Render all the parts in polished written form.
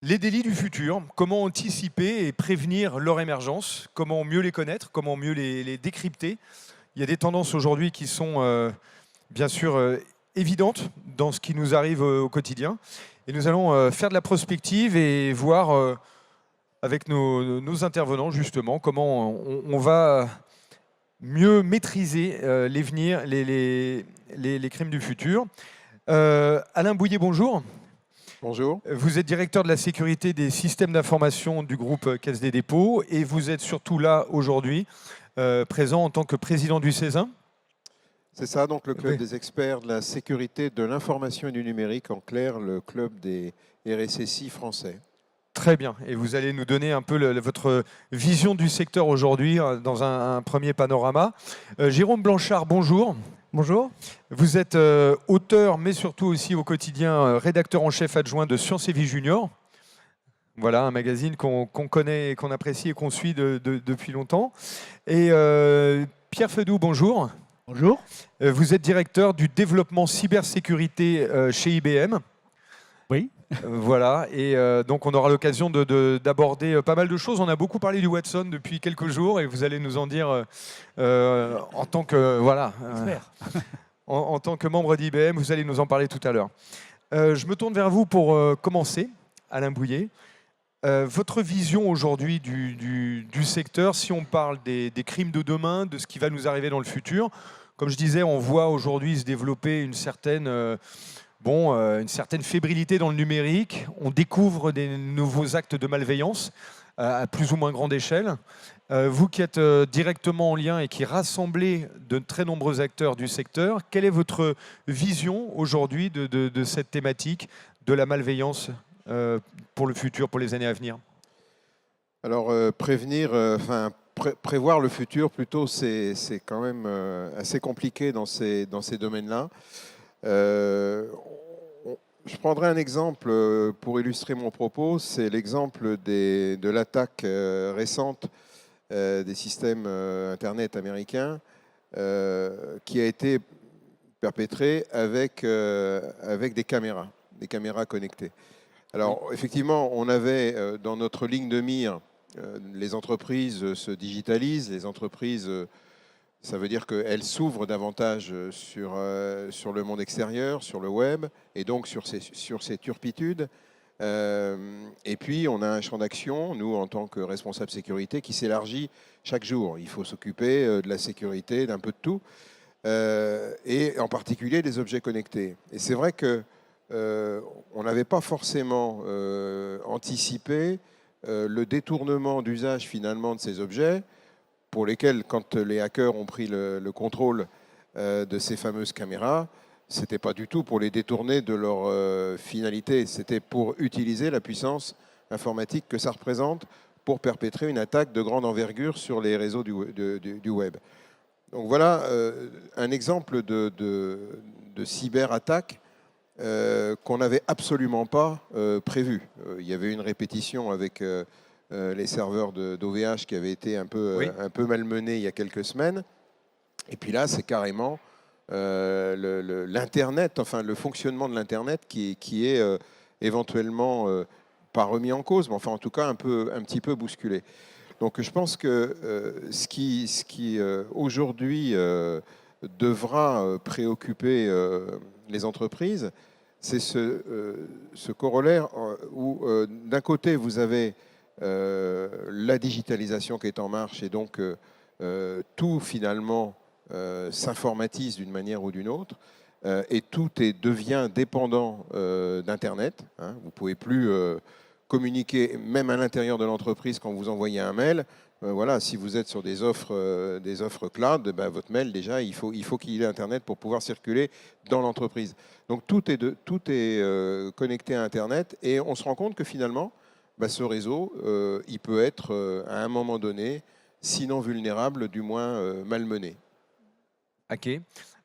Les délits du futur, comment anticiper et prévenir leur émergence? Comment mieux les connaître? Comment mieux les décrypter? Il y a des tendances aujourd'hui qui sont bien sûr évidentes dans ce qui nous arrive au quotidien. Et nous allons faire de la prospective et voir avec nos intervenants justement comment on va mieux maîtriser les crimes du futur. Alain Bouillet, bonjour. Bonjour. Vous êtes directeur de la sécurité des systèmes d'information du groupe Caisse des dépôts et vous êtes surtout là aujourd'hui, présent en tant que président du CESIN. C'est ça, donc le club Oui. des experts de la sécurité de l'information et du numérique, en clair, le club des RSSI français. Très bien. Et vous allez nous donner un peu votre vision du secteur aujourd'hui dans un premier panorama. Jérôme Blanchard, bonjour. Bonjour. Vous êtes auteur, mais surtout aussi au quotidien rédacteur en chef adjoint de Science et Vie Junior. Voilà, un magazine qu'on connaît, qu'on apprécie et qu'on suit depuis longtemps. Et Pierre Fedou, bonjour. Bonjour. Vous êtes directeur du développement cybersécurité chez IBM. Oui. Voilà, et donc on aura l'occasion d'aborder pas mal de choses. On a beaucoup parlé du Watson depuis quelques jours et vous allez nous en dire en tant que en tant que membre d'IBM, vous allez nous en parler tout à l'heure. Je me tourne vers vous pour commencer, Alain Bouillet. Votre vision aujourd'hui du secteur, si on parle des crimes de demain, de ce qui va nous arriver dans le futur, comme je disais, on voit aujourd'hui se développer une certaine fébrilité dans le numérique. On découvre des nouveaux actes de malveillance à plus ou moins grande échelle. Vous qui êtes directement en lien et qui rassemblez de très nombreux acteurs du secteur, quelle est votre vision aujourd'hui de cette thématique de la malveillance pour le futur, pour les années à venir? Alors, prévoir le futur, plutôt, c'est quand même assez compliqué dans ces domaines-là. Je prendrai un exemple pour illustrer mon propos, c'est l'exemple de l'attaque récente des systèmes Internet américains qui a été perpétrée avec des caméras connectées. Alors, effectivement, on avait dans notre ligne de mire, les entreprises se digitalisent, les entreprises, ça veut dire qu'elles s'ouvrent davantage sur le monde extérieur, sur le web, et donc sur ces turpitudes. Et puis, on a un champ d'action, nous, en tant que responsables sécurité, qui s'élargit chaque jour. Il faut s'occuper de la sécurité, d'un peu de tout, et en particulier des objets connectés. Et c'est vrai que on n'avait pas forcément anticipé le détournement d'usage finalement de ces objets, pour lesquels, quand les hackers ont pris le contrôle de ces fameuses caméras, ce n'était pas du tout pour les détourner de leur finalité, c'était pour utiliser la puissance informatique que ça représente pour perpétrer une attaque de grande envergure sur les réseaux du web. Donc voilà un exemple de cyberattaque qu'on n'avait absolument pas prévu. Il y avait une répétition avec les serveurs d'OVH qui avaient été un peu malmenés il y a quelques semaines. Et puis là, c'est carrément l'Internet, enfin le fonctionnement de l'Internet qui est éventuellement pas remis en cause, mais enfin en tout cas un petit peu bousculé. Donc je pense que ce qui aujourd'hui devra préoccuper les entreprises, c'est ce corollaire où d'un côté vous avez la digitalisation qui est en marche et donc tout finalement s'informatise d'une manière ou d'une autre et tout devient dépendant d'Internet. Hein. Vous ne pouvez plus communiquer même à l'intérieur de l'entreprise quand vous envoyez un mail. Voilà, si vous êtes sur des offres cloud, ben, votre mail déjà, il faut qu'il y ait Internet pour pouvoir circuler dans l'entreprise. Donc tout est connecté à Internet et on se rend compte que finalement, ben, ce réseau, il peut être à un moment donné, sinon vulnérable, du moins malmené. Ok.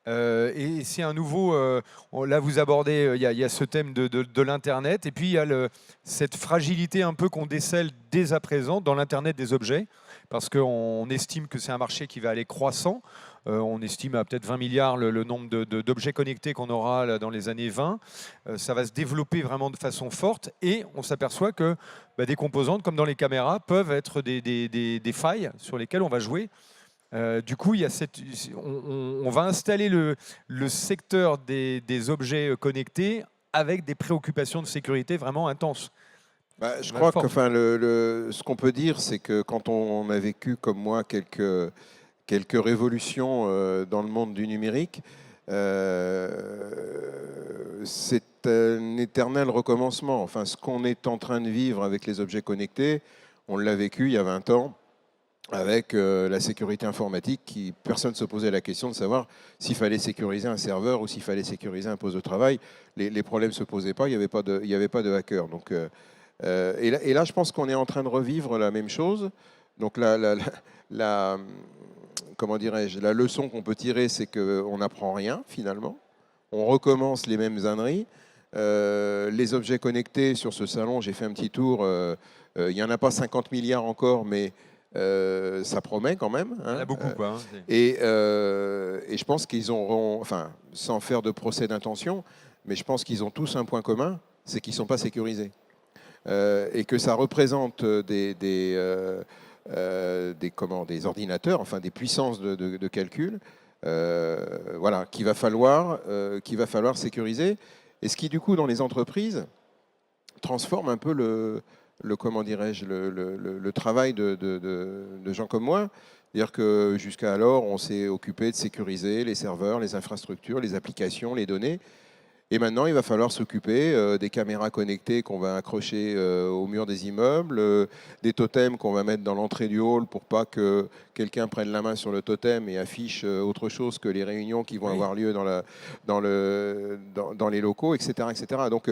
Et c'est un nouveau. Là, vous abordez. Il y a ce thème de l'Internet, et puis il y a cette fragilité un peu qu'on décèle dès à présent dans l'Internet des objets, parce qu'on estime que c'est un marché qui va aller croissant. On estime à peut-être 20 milliards le nombre d'objets connectés qu'on aura là, dans les années 20. Ça va se développer vraiment de façon forte et on s'aperçoit que des composantes, comme dans les caméras, peuvent être des failles sur lesquelles on va jouer. Du coup, on va installer le secteur des objets connectés avec des préoccupations de sécurité vraiment intenses. Je crois que ce qu'on peut dire, c'est que quand on a vécu, comme moi, quelques révolutions dans le monde du numérique, c'est un éternel recommencement. Enfin, ce qu'on est en train de vivre avec les objets connectés, on l'a vécu il y a 20 ans avec la sécurité informatique, personne ne se posait la question de savoir s'il fallait sécuriser un serveur ou s'il fallait sécuriser un poste de travail. Les problèmes ne se posaient pas, il n'y avait pas de hackers. Donc, et là, je pense qu'on est en train de revivre la même chose. Donc comment dirais-je, la leçon qu'on peut tirer, c'est qu'on n'apprend rien finalement. On recommence les mêmes âneries. Les objets connectés sur ce salon, j'ai fait un petit tour. Il n'y en a pas 50 milliards encore, mais ça promet quand même. Il y en a beaucoup, quoi. Et je pense qu'ils auront, enfin, sans faire de procès d'intention, mais je pense qu'ils ont tous un point commun, c'est qu'ils ne sont pas sécurisés. Et que ça représente des ordinateurs, enfin des puissances de calcul, voilà, qu'il va falloir sécuriser. Et ce qui, du coup, dans les entreprises, transforme un peu le travail de gens comme moi. C'est-à-dire que jusqu'à alors, on s'est occupé de sécuriser les serveurs, les infrastructures, les applications, les données. Et maintenant, il va falloir s'occuper des caméras connectées qu'on va accrocher au mur des immeubles, des totems qu'on va mettre dans l'entrée du hall pour pas que quelqu'un prenne la main sur le totem et affiche autre chose que les réunions qui vont avoir lieu dans les locaux, etc. etc. Donc,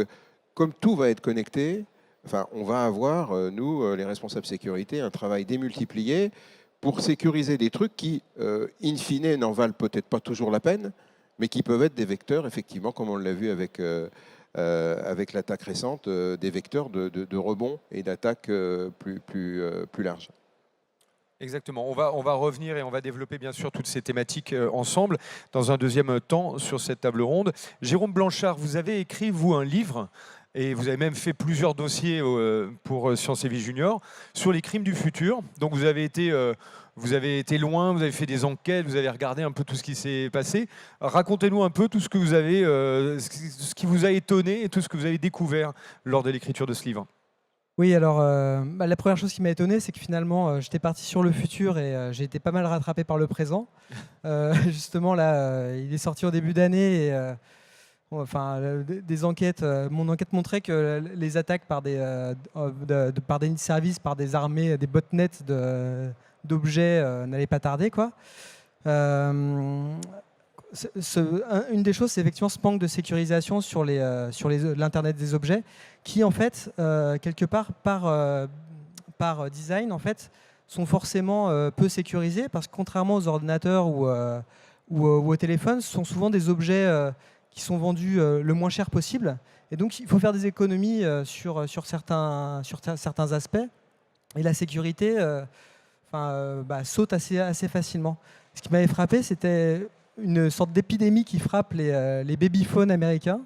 comme tout va être connecté, enfin, on va avoir, nous, les responsables sécurité, un travail démultiplié pour sécuriser des trucs qui, in fine, n'en valent peut-être pas toujours la peine, mais qui peuvent être des vecteurs, effectivement, comme on l'a vu avec l'attaque récente, des vecteurs de rebond et d'attaque plus larges. Exactement. On va revenir et on va développer bien sûr toutes ces thématiques ensemble dans un deuxième temps sur cette table ronde. Jérôme Blanchard, vous avez écrit, vous, un livre et vous avez même fait plusieurs dossiers pour Sciences et Vie Junior sur les crimes du futur. Donc vous avez été loin, vous avez fait des enquêtes, vous avez regardé un peu tout ce qui s'est passé. Racontez-nous un peu tout ce que vous avez, ce qui vous a étonné et tout ce que vous avez découvert lors de l'écriture de ce livre. Oui, alors la première chose qui m'a étonné, c'est que finalement, j'étais parti sur le futur et j'ai été pas mal rattrapé par le présent. Justement, là, il est sorti au début d'année et des enquêtes. Mon enquête montrait que les attaques par des services, par des armées, des botnets d'objets n'allaient pas tarder, quoi. Une des choses, c'est effectivement ce manque de sécurisation sur l'Internet des objets, qui en fait, quelque part, par design, en fait, sont forcément peu sécurisés, parce que contrairement aux ordinateurs ou aux téléphones, ce sont souvent des objets qui sont vendus le moins cher possible. Et donc, il faut faire des économies sur certains aspects. Et la sécurité saute assez facilement. Ce qui m'avait frappé, c'était une sorte d'épidémie qui frappe les babyphones américains,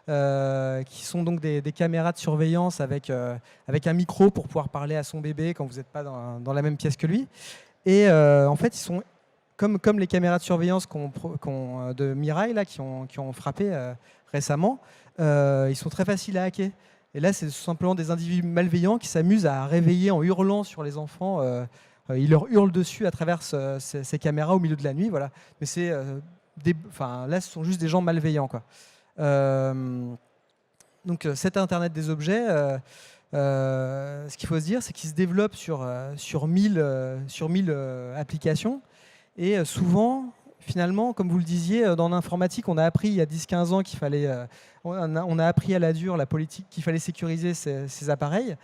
qui sont donc des caméras de surveillance avec un micro pour pouvoir parler à son bébé quand vous n'êtes pas dans la même pièce que lui. Et en fait, ils sont comme les caméras de surveillance de Mirai là, qui ont frappé récemment. Ils sont très faciles à hacker. Et là, c'est tout simplement des individus malveillants qui s'amusent à réveiller en hurlant sur les enfants. Ils leur hurlent dessus à travers ces caméras au milieu de la nuit. Voilà. Mais là, ce sont juste des gens malveillants, quoi. Donc cet Internet des objets, ce qu'il faut se dire, c'est qu'il se développe sur 1000 applications. Et souvent, finalement, comme vous le disiez, dans l'informatique, on a appris il y a 10-15 ans on a appris à la dure la politique qu'il fallait sécuriser ces appareils.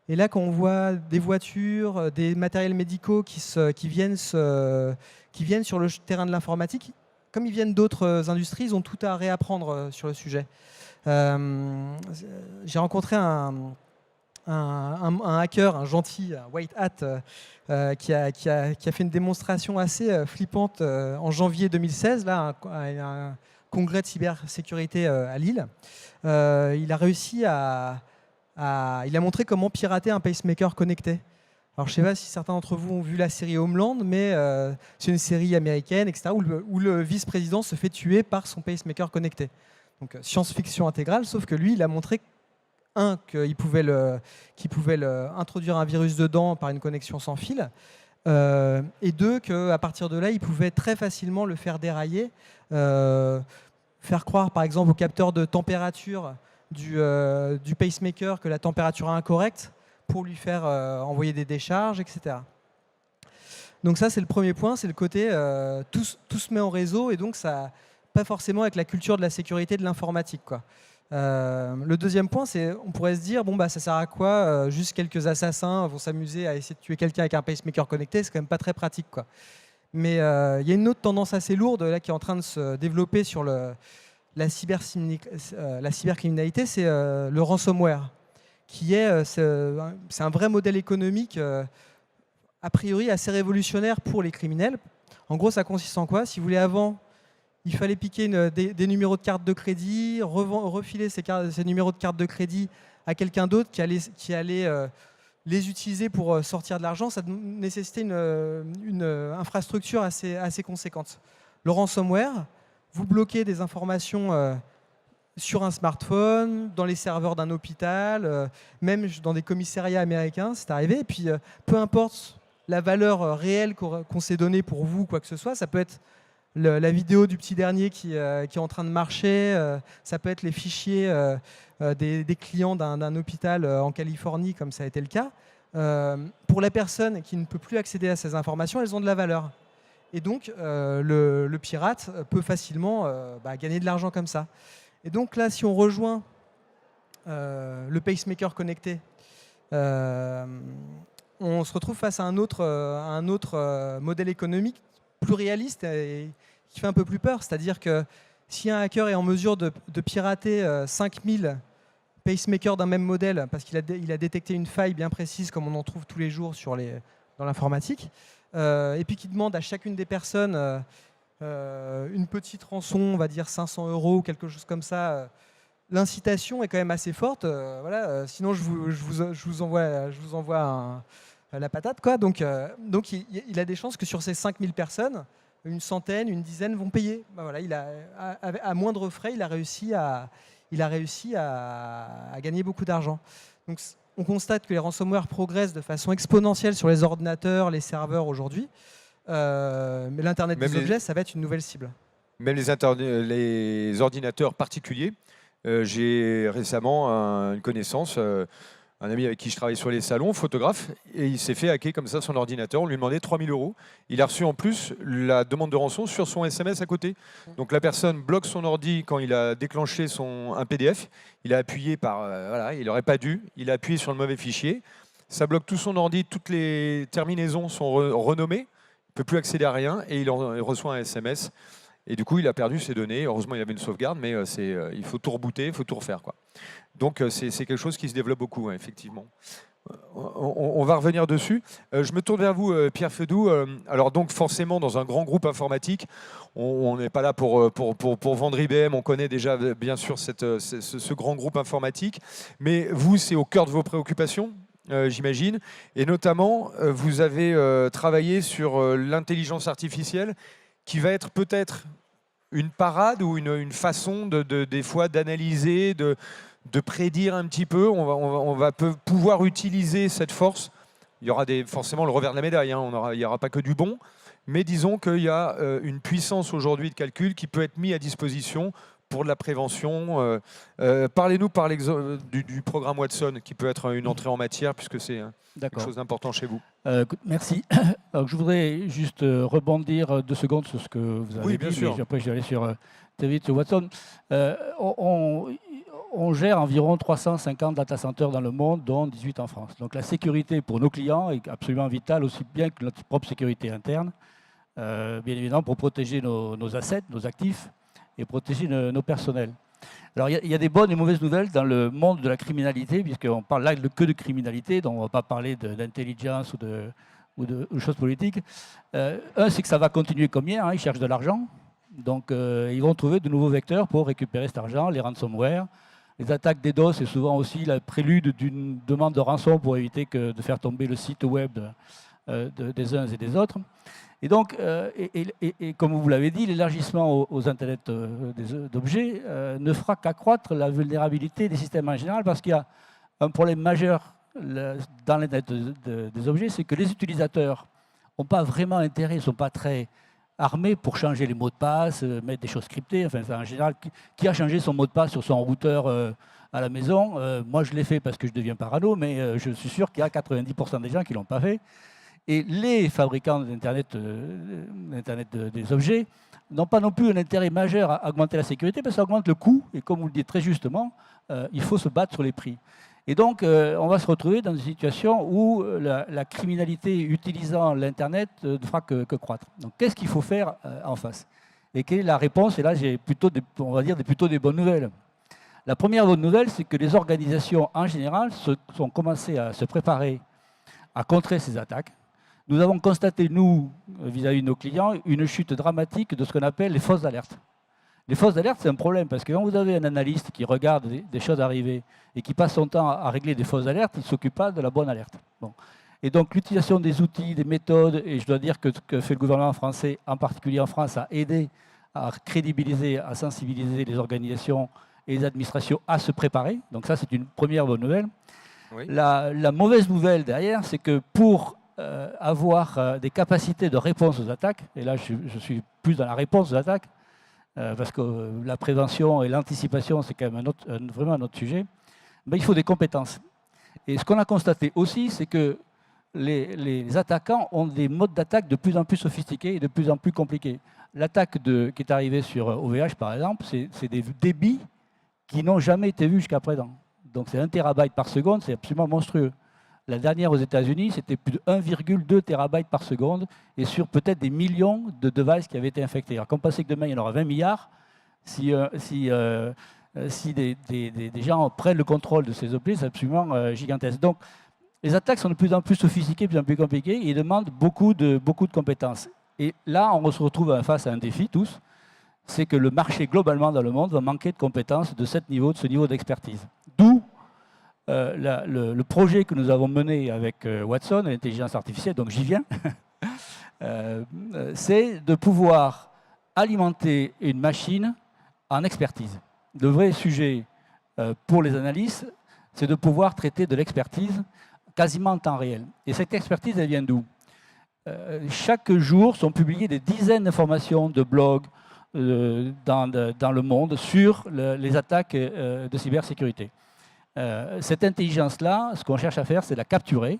Et là, quand on voit des voitures, des matériels médicaux qui viennent sur le terrain de l'informatique, comme ils viennent d'autres industries, ils ont tout à réapprendre sur le sujet. J'ai rencontré un un hacker, un gentil, un white hat, qui a fait une démonstration assez flippante en janvier 2016, là, à un congrès de cybersécurité à Lille. Il a réussi il a montré comment pirater un pacemaker connecté. Alors, je ne sais pas si certains d'entre vous ont vu la série Homeland, mais c'est une série américaine, etc., où le vice-président se fait tuer par son pacemaker connecté. Donc, science-fiction intégrale, sauf que lui, il a montré, qu'il pouvait introduire un virus dedans par une connexion sans fil, et deux, qu'à partir de là, il pouvait très facilement le faire dérailler, faire croire, par exemple, au capteur de température du pacemaker que la température est incorrecte, pour lui faire envoyer des décharges, etc. Donc ça, c'est le premier point, c'est le côté tout se met en réseau, et donc ça, pas forcément avec la culture de la sécurité de l'informatique, quoi. Le deuxième point, c'est on pourrait se dire, bon, bah, ça sert à quoi juste quelques assassins vont s'amuser à essayer de tuer quelqu'un avec un pacemaker connecté, c'est quand même pas très pratique, quoi. Mais il y a une autre tendance assez lourde là, qui est en train de se développer sur la cybercriminalité, c'est le ransomware, qui c'est un vrai modèle économique a priori assez révolutionnaire pour les criminels. En gros, ça consiste en quoi? Si vous voulez, avant, il fallait piquer des numéros de carte de crédit, refiler ces numéros de carte de crédit à quelqu'un d'autre qui allait les utiliser pour sortir de l'argent. Ça nécessitait une infrastructure assez conséquente. Le ransomware, vous bloquez des informations sur un smartphone, dans les serveurs d'un hôpital, même dans des commissariats américains, c'est arrivé. Et puis, peu importe la valeur réelle qu'on s'est donnée pour vous, quoi que ce soit, ça peut être la vidéo du petit dernier qui est en train de marcher, ça peut être les fichiers des clients d'un hôpital en Californie, comme ça a été le cas. Pour la personne qui ne peut plus accéder à ces informations, elles ont de la valeur. Et donc, le pirate peut facilement gagner de l'argent comme ça. Et donc là, si on rejoint le pacemaker connecté, on se retrouve face à un autre modèle économique plus réaliste et qui fait un peu plus peur. C'est-à-dire que si un hacker est en mesure de pirater 5000 pacemakers d'un même modèle, parce qu'il a détecté une faille bien précise, comme on en trouve tous les jours dans l'informatique, et puis qu'il demande à chacune des personnes une petite rançon, on va dire 500 € ou quelque chose comme ça, l'incitation est quand même assez forte. Sinon, je vous envoie la patate, quoi. Donc il a des chances que sur ces 5000 personnes, une centaine, une dizaine vont payer. À moindre frais, il a réussi à gagner beaucoup d'argent. Donc on constate que les ransomware progressent de façon exponentielle sur les ordinateurs, les serveurs aujourd'hui. Mais l'Internet des objets, ça va être une nouvelle cible. Même les ordinateurs particuliers. J'ai récemment une connaissance, un ami avec qui je travaille sur les salons, photographe, et il s'est fait hacker comme ça son ordinateur. On lui demandait 3000 €. Il a reçu en plus la demande de rançon sur son SMS à côté. Donc la personne bloque son ordi quand il a déclenché un PDF. Il a appuyé il n'aurait pas dû. Il a appuyé sur le mauvais fichier. Ça bloque tout son ordi. Toutes les terminaisons sont renommées. Il ne peut plus accéder à rien et il reçoit un SMS. Et du coup, il a perdu ses données. Heureusement, il avait une sauvegarde, mais il faut tout rebooter, il faut tout refaire, quoi. Donc, c'est quelque chose qui se développe beaucoup, hein, effectivement. On va revenir dessus. Je me tourne vers vous, Pierre Fedou. Alors, donc, forcément, dans un grand groupe informatique, on n'est pas là pour vendre IBM. On connaît déjà, bien sûr, ce grand groupe informatique. Mais vous, c'est au cœur de vos préoccupations, j'imagine. Et notamment, vous avez travaillé sur l'intelligence artificielle, qui va être peut-être une parade ou une façon des fois d'analyser, de prédire un petit peu. On va pouvoir utiliser cette force. Il y aura forcément le revers de la médaille, hein. Il n'y aura pas que du bon. Mais disons qu'il y a une puissance aujourd'hui de calcul qui peut être mise à disposition pour de la prévention. Parlez-nous du programme Watson, qui peut être une entrée en matière, puisque c'est quelque chose d'important chez vous. Merci. Alors, je voudrais juste rebondir 2 secondes sur ce que vous avez dit. Bien sûr. Après, je vais aller sur David Watson. On gère environ 350 data centers dans le monde, dont 18 en France. Donc la sécurité pour nos clients est absolument vitale, aussi bien que notre propre sécurité interne, bien évidemment pour protéger nos assets, nos actifs, et protéger nos personnels. Alors il y a des bonnes et mauvaises nouvelles dans le monde de la criminalité, puisqu'on parle là que de criminalité, donc on ne va pas parler d'intelligence ou de choses politiques. Un, c'est que ça va continuer comme hier, hein, ils cherchent de l'argent, donc ils vont trouver de nouveaux vecteurs pour récupérer cet argent, les ransomware. Les attaques DDoS, c'est souvent aussi la prélude d'une demande de rançon pour éviter de faire tomber le site web des uns et des autres. Et donc, comme vous l'avez dit, l'élargissement aux Internet d'objets ne fera qu'accroître la vulnérabilité des systèmes en général, parce qu'il y a un problème majeur dans l'Internet des objets, c'est que les utilisateurs n'ont pas vraiment intérêt, ne sont pas très armés pour changer les mots de passe, mettre des choses cryptées. Enfin, en général, qui a changé son mot de passe sur son routeur à la maison? Moi, je l'ai fait parce que je deviens parano, mais je suis sûr qu'il y a 90% des gens qui ne l'ont pas fait. Et les fabricants d'Internet des objets n'ont pas non plus un intérêt majeur à augmenter la sécurité, parce que ça augmente le coût, et comme vous le dites très justement, il faut se battre sur les prix. Et donc, on va se retrouver dans une situation où la criminalité utilisant l'Internet ne fera que croître. Donc, qu'est-ce qu'il faut faire en face? Et quelle est la réponse? Et là, j'ai plutôt, on va dire, plutôt des bonnes nouvelles. La première bonne nouvelle, c'est que les organisations, en général, sont commencées à se préparer à contrer ces attaques. Nous avons constaté, nous, vis-à-vis de nos clients, une chute dramatique de ce qu'on appelle les fausses alertes. Les fausses alertes, c'est un problème, parce que quand vous avez un analyste qui regarde des choses arriver et qui passe son temps à régler des fausses alertes, il ne s'occupe pas de la bonne alerte. Bon. Et donc l'utilisation des outils, des méthodes, et je dois dire que ce que fait le gouvernement français, en particulier en France, a aidé à crédibiliser, à sensibiliser les organisations et les administrations à se préparer. Donc ça, c'est une première bonne nouvelle. Oui. La mauvaise nouvelle derrière, c'est que pour avoir des capacités de réponse aux attaques, et là je suis plus dans la réponse aux attaques, parce que la prévention et l'anticipation, c'est quand même vraiment un autre sujet, mais il faut des compétences. Et ce qu'on a constaté aussi, c'est que les attaquants ont des modes d'attaque de plus en plus sophistiqués et de plus en plus compliqués. L'attaque qui est arrivée sur OVH, par exemple, c'est des débits qui n'ont jamais été vus jusqu'à présent. Donc c'est 1 terabyte par seconde, c'est absolument monstrueux. La dernière aux États-Unis, c'était plus de 1,2 terabytes par seconde, et sur peut-être des millions de devices qui avaient été infectés. Alors, qu'on pensait que demain, il y en aura 20 milliards, si des gens prennent le contrôle de ces objets, c'est absolument gigantesque. Donc, les attaques sont de plus en plus sophistiquées, de plus en plus compliquées, et demandent beaucoup de compétences. Et là, on se retrouve face à un défi, tous, c'est que le marché, globalement, dans le monde, va manquer de compétences de ce niveau d'expertise. D'où le projet que nous avons mené avec Watson, l'intelligence artificielle, donc j'y viens, c'est de pouvoir alimenter une machine en expertise. Le vrai sujet pour les analystes, c'est de pouvoir traiter de l'expertise quasiment en temps réel. Et cette expertise, elle vient d'où? Chaque jour sont publiées des dizaines d'informations de blogs dans le monde sur les attaques de cybersécurité. Cette intelligence-là, ce qu'on cherche à faire, c'est la capturer.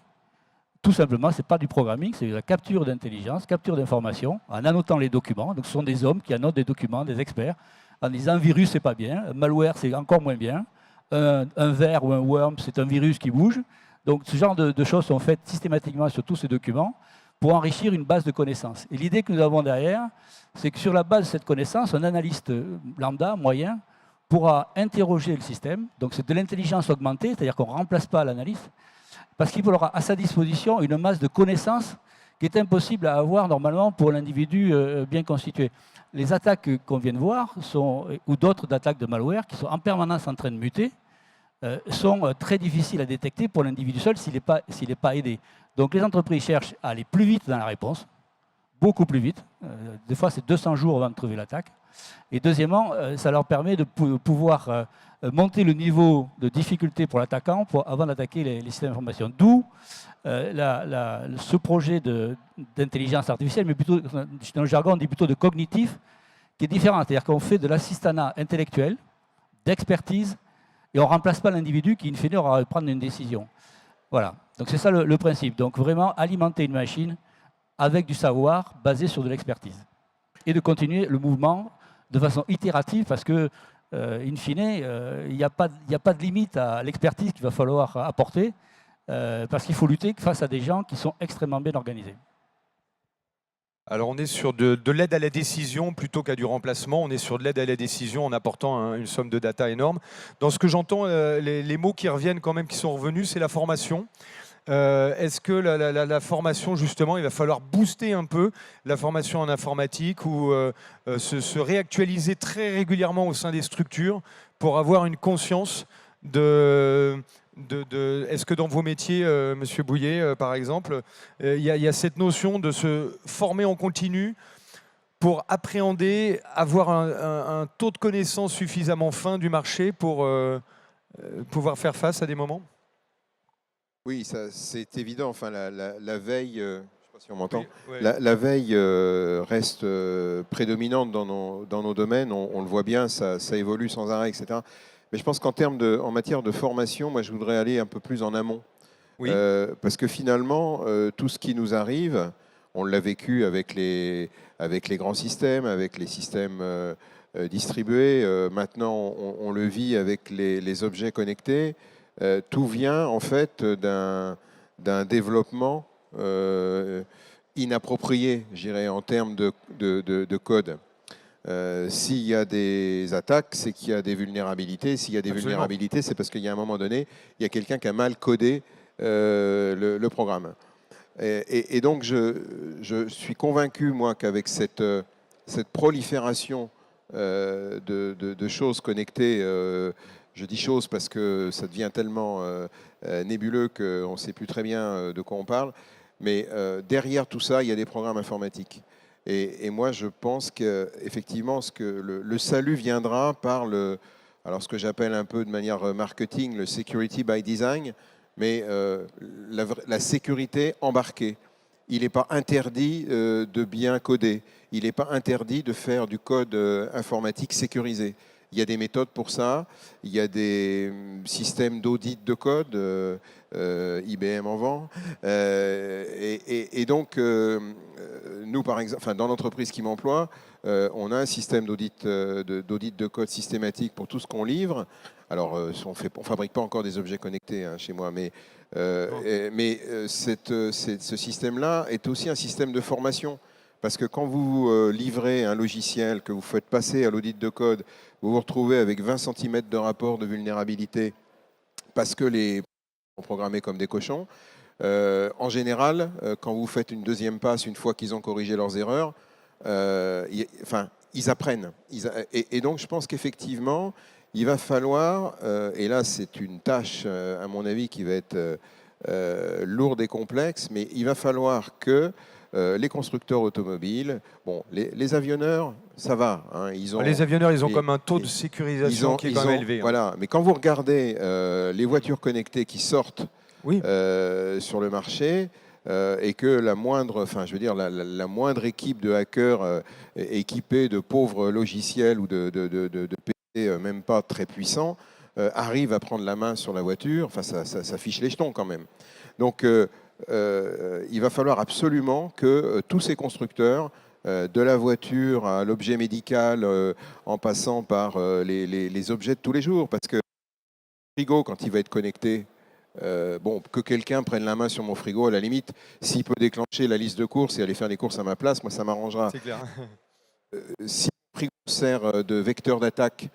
Tout simplement, ce n'est pas du programming, c'est la capture d'intelligence, capture d'informations, en annotant les documents. Donc, ce sont des hommes qui annotent des documents, des experts, en disant virus, c'est pas bien, malware, c'est encore moins bien, un ver ou un worm, c'est un virus qui bouge. Donc, ce genre de choses sont faites systématiquement sur tous ces documents pour enrichir une base de connaissances. Et l'idée que nous avons derrière, c'est que sur la base de cette connaissance, un analyste lambda, moyen, pourra interroger le système. Donc c'est de l'intelligence augmentée, c'est-à-dire qu'on ne remplace pas l'analyste, parce qu'il aura à sa disposition une masse de connaissances qui est impossible à avoir normalement pour l'individu bien constitué. Les attaques qu'on vient de voir, ou d'autres attaques de malware, qui sont en permanence en train de muter, sont très difficiles à détecter pour l'individu seul s'il n'est pas aidé. Donc les entreprises cherchent à aller plus vite dans la réponse, beaucoup plus vite. Des fois, c'est 200 jours avant de trouver l'attaque. Et deuxièmement, ça leur permet de pouvoir monter le niveau de difficulté pour l'attaquant avant d'attaquer les systèmes d'information. D'où ce projet d'intelligence artificielle, mais plutôt, dans le jargon, on dit plutôt de cognitif, qui est différent. C'est-à-dire qu'on fait de l'assistanat intellectuel, d'expertise, et on ne remplace pas l'individu qui, in fine, aura à prendre une décision. Voilà. Donc c'est ça le principe. Donc vraiment alimenter une machine avec du savoir basé sur de l'expertise. Et de continuer le mouvement de façon itérative, parce que, in fine, il n'y a pas de limite à l'expertise qu'il va falloir apporter, parce qu'il faut lutter face à des gens qui sont extrêmement bien organisés. Alors on est sur de l'aide à la décision plutôt qu'à du remplacement. On est sur de l'aide à la décision en apportant une somme de data énorme. Dans ce que j'entends, les mots qui reviennent quand même, qui sont revenus, c'est la formation. Est-ce que la formation, justement, il va falloir booster un peu la formation en informatique ou se réactualiser très régulièrement au sein des structures pour avoir une conscience est-ce que dans vos métiers, Monsieur Bouillet, par exemple, il y a cette notion de se former en continu pour appréhender, avoir un taux de connaissance suffisamment fin du marché pour pouvoir faire face à des moments? Oui, c'est évident. Enfin, la veille, je ne sais pas si on m'entend, Oui, oui. la veille reste prédominante dans nos domaines. On le voit bien, ça évolue sans arrêt, etc. Mais je pense en matière de formation, moi, je voudrais aller un peu plus en amont. Oui. Parce que finalement, tout ce qui nous arrive, on l'a vécu avec les grands systèmes, avec les systèmes distribués. Maintenant, on le vit avec les objets connectés. Tout vient en fait d'un développement inapproprié, je dirais, en termes de code. S'il y a des attaques, c'est qu'il y a des vulnérabilités. S'il y a des Absolument. vulnérabilités, c'est parce qu'il y a un moment donné, il y a quelqu'un qui a mal codé le programme. Et donc, je suis convaincu, moi, qu'avec cette prolifération de choses connectées, je dis choses parce que ça devient tellement nébuleux qu'on ne sait plus très bien de quoi on parle, mais derrière tout ça, il y a des programmes informatiques. Et moi, je pense qu'effectivement, le salut viendra par alors ce que j'appelle un peu de manière marketing, le security by design, mais la sécurité embarquée. Il n'est pas interdit de bien coder. Il n'est pas interdit de faire du code informatique sécurisé. Il y a des méthodes pour ça. Il y a des systèmes d'audit de code. IBM en vend. Et donc, nous, par exemple, dans l'entreprise qui m'emploie, on a un système d'audit de code systématique pour tout ce qu'on livre. Alors, on ne fabrique pas encore des objets connectés chez moi, mais ce système-là est aussi un système de formation. Parce que quand vous livrez un logiciel, que vous faites passer à l'audit de code, vous vous retrouvez avec 20 cm de rapport de vulnérabilité parce que les sont programmés comme des cochons. En général, quand vous faites une deuxième passe, une fois qu'ils ont corrigé leurs erreurs, ils apprennent. Et donc, je pense qu'effectivement, il va falloir, et là, c'est une tâche, à mon avis, qui va être lourde et complexe, mais il va falloir que les constructeurs automobiles, bon, les avionneurs, ça va. Hein, les avionneurs, ils ont comme un taux de sécurisation qui est quand même élevé. Voilà, mais quand vous regardez les voitures connectées qui sortent sur le marché, et que la moindre équipe de hackers équipés de pauvres logiciels ou de PC même pas très puissants arrive à prendre la main sur la voiture, ça fiche les jetons quand même. Donc, il va falloir absolument que tous ces constructeurs, de la voiture à l'objet médical, en passant par les objets de tous les jours, parce que le frigo, quand il va être connecté, que quelqu'un prenne la main sur mon frigo, à la limite, s'il peut déclencher la liste de courses et aller faire les courses à ma place, moi ça m'arrangera. C'est clair. Si le frigo sert de vecteur d'attaque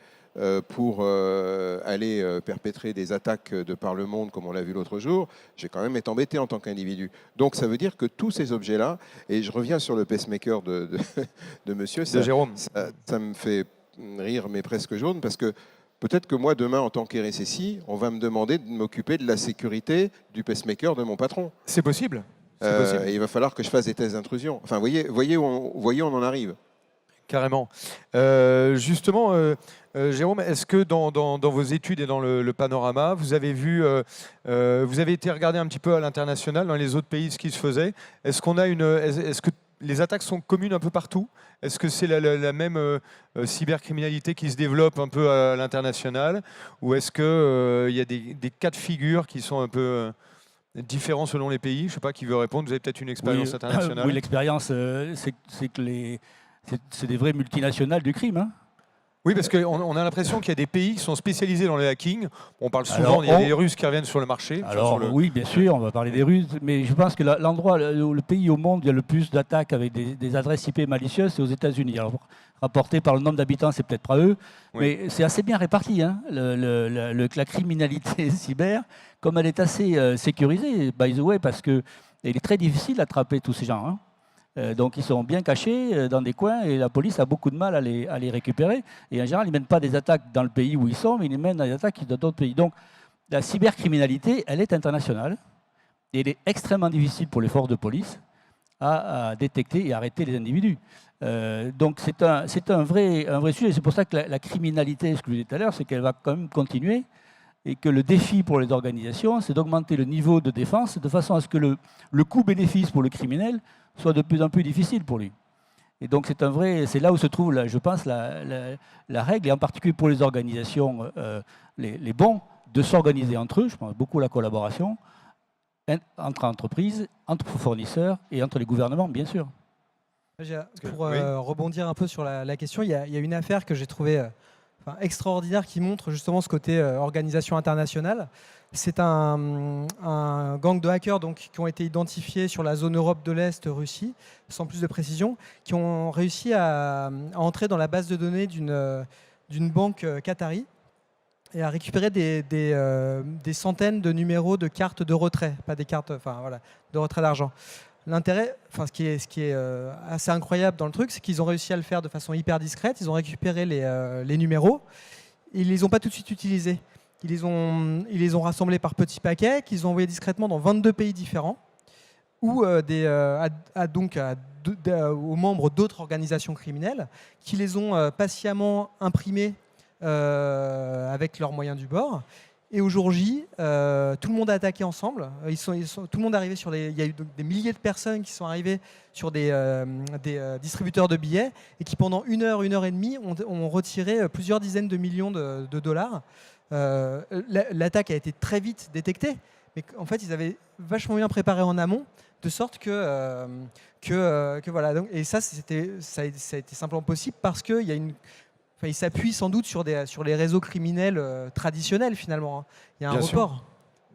pour aller perpétrer des attaques de par le monde, comme on l'a vu l'autre jour, j'ai quand même été embêté en tant qu'individu. Donc ça veut dire que tous ces objets-là, et je reviens sur le pacemaker de monsieur, Jérôme. Ça me fait rire, mais presque jaune, parce que peut-être que moi, demain, en tant qu'RSSI, on va me demander de m'occuper de la sécurité du pacemaker de mon patron. C'est possible. Il va falloir que je fasse des tests d'intrusion. Enfin, voyez où on en arrive. Carrément. Justement, Jérôme, est-ce que dans vos études et dans le panorama, vous avez été regardé un petit peu à l'international, dans les autres pays, ce qui se faisait? Est-ce que les attaques sont communes un peu partout? Est-ce que c'est la même cybercriminalité qui se développe un peu à l'international? Ou est-ce qu'il y a des cas de figure qui sont un peu différents selon les pays? Je ne sais pas qui veut répondre. Vous avez peut-être une expérience internationale. Oui, l'expérience, c'est que c'est des vraies multinationales du crime. Hein. Oui, parce qu'on a l'impression qu'il y a des pays qui sont spécialisés dans le hacking. On parle souvent, Alors, il y a des Russes qui reviennent sur le marché. Alors oui, bien sûr, on va parler des Russes, mais je pense que l'endroit, le pays au monde où il y a le plus d'attaques avec des adresses IP malicieuses, c'est aux États-Unis. Alors, rapporté par le nombre d'habitants, c'est peut-être pas eux, mais c'est assez bien réparti. Hein, la criminalité cyber, comme elle est assez sécurisée, by the way, parce qu'elle est très difficile d'attraper tous ces gens. Hein. Donc ils sont bien cachés dans des coins et la police a beaucoup de mal à les récupérer. Et en général, ils ne mènent pas des attaques dans le pays où ils sont, mais ils mènent des attaques dans d'autres pays. Donc la cybercriminalité, elle est internationale et elle est extrêmement difficile pour les forces de police à détecter et arrêter les individus. Donc c'est un vrai sujet. C'est pour ça que la criminalité, ce que je disais tout à l'heure, c'est qu'elle va quand même continuer et que le défi pour les organisations, c'est d'augmenter le niveau de défense de façon à ce que le coût-bénéfice pour le criminel soit de plus en plus difficile pour lui. Et donc c'est là où se trouve, je pense, la règle, et en particulier pour les organisations, les bons, de s'organiser entre eux. Je pense beaucoup à la collaboration entre entreprises, entre fournisseurs et entre les gouvernements, bien sûr. Pour rebondir un peu sur la question, il y a une affaire que j'ai trouvée extraordinaire qui montre justement ce côté organisation internationale. C'est un gang de hackers qui ont été identifiés sur la zone Europe de l'Est, Russie, sans plus de précision, qui ont réussi à entrer dans la base de données d'une banque qatari et à récupérer des centaines de numéros de cartes de retrait, pas des cartes, de retrait d'argent. L'intérêt, ce qui est assez incroyable dans le truc, c'est qu'ils ont réussi à le faire de façon hyper discrète. Ils ont récupéré les numéros, et ils les ont pas tout de suite utilisés. Ils les ont rassemblés par petits paquets qu'ils ont envoyés discrètement dans 22 pays différents, ou aux membres d'autres organisations criminelles qui les ont patiemment imprimés avec leurs moyens du bord. Et au jour J, tout le monde a attaqué ensemble. Tout le monde est arrivé il y a eu des milliers de personnes qui sont arrivées sur des distributeurs de billets et qui, pendant une heure et demie, ont retiré plusieurs dizaines de millions de dollars. L'attaque a été très vite détectée, mais en fait, ils avaient vachement bien préparé en amont, de sorte que voilà. Donc, et ça a été simplement possible parce qu'il y a il s'appuie sans doute sur les réseaux criminels traditionnels, finalement. Il y a un report.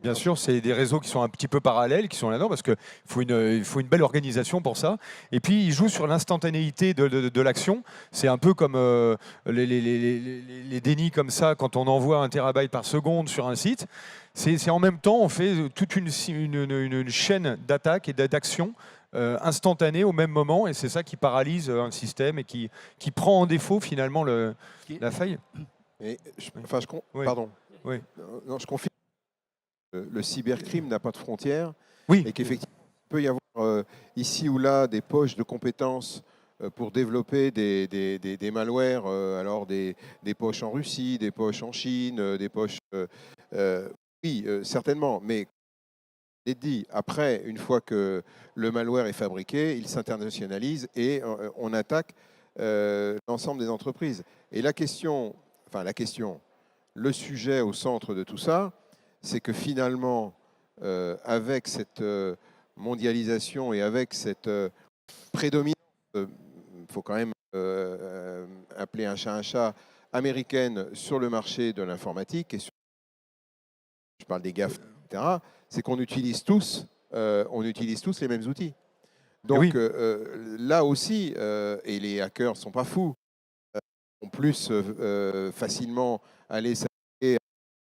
Bien sûr, c'est des réseaux qui sont un petit peu parallèles, qui sont là-dedans, parce qu'il faut une belle organisation pour ça. Et puis, ils jouent sur l'instantanéité de l'action. C'est un peu comme les dénis comme ça, quand on envoie 1 terabyte par seconde sur un site. C'est en même temps, on fait toute une chaîne d'attaques et d'actions instantanées au même moment, et c'est ça qui paralyse un système et qui prend en défaut finalement la faille. Pardon. Oui. Non, je confirme. Le cybercrime n'a pas de frontières, oui. Et qu'effectivement, il peut y avoir ici ou là des poches de compétences pour développer des malwares, alors des poches en Russie, des poches en Chine, des poches... oui, certainement, mais dit, après, une fois que le malware est fabriqué, il s'internationalise et on attaque l'ensemble des entreprises. Et le sujet au centre de tout ça, c'est que finalement, avec cette mondialisation et avec cette prédominance, il faut quand même appeler un chat, américaine sur le marché de l'informatique, et je parle des GAFA, etc., c'est qu'on utilise tous les mêmes outils. Donc oui. Là aussi, et les hackers ne sont pas fous, ont plus facilement aller s'attaquer